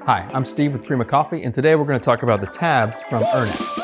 Hi, I'm Steve with Prima Coffee, and today we're going to talk about the tabs from Ernex.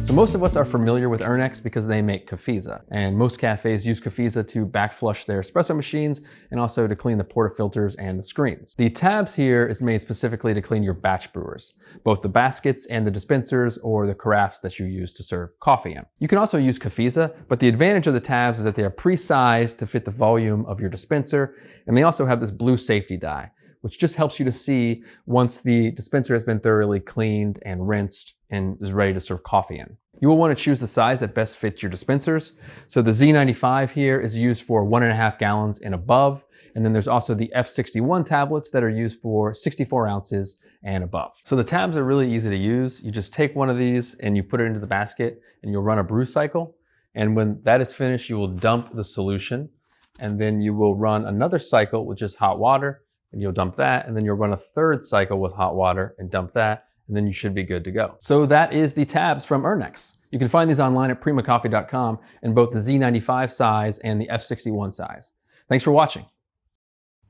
So most of us are familiar with Ernex because they make Cafesa, and most cafes use Cafesa to backflush their espresso machines and also to clean the portafilters and the screens. The tabs here is made specifically to clean your batch brewers, both the baskets and the dispensers or the carafes that you use to serve coffee in. You can also use Cafesa, but the advantage of the tabs is that they are pre-sized to fit the volume of your dispenser, and they also have this blue safety dye, which just helps you to see once the dispenser has been thoroughly cleaned and rinsed and is ready to serve coffee in. You will want to choose the size that best fits your dispensers. So the Z95 here is used for 1.5 gallons and above. And then there's also the F61 tablets that are used for 64 ounces and above. So the tabs are really easy to use. You just take one of these and you put it into the basket and you'll run a brew cycle. And when that is finished, you will dump the solution. And then you will run another cycle with just hot water, and you'll dump that, and then you'll run a third cycle with hot water and dump that, and then you should be good to go. So that is the tabs from Ernex. You can find these online at primacoffee.com in both the Z95 size and the F61 size. Thanks for watching.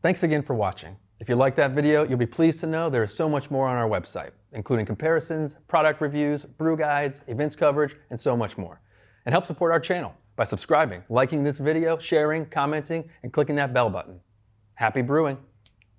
Thanks again for watching. If you liked that video, you'll be pleased to know there is so much more on our website, including comparisons, product reviews, brew guides, events coverage, and so much more. And help support our channel by subscribing, liking this video, sharing, commenting, and clicking that bell button. Happy brewing!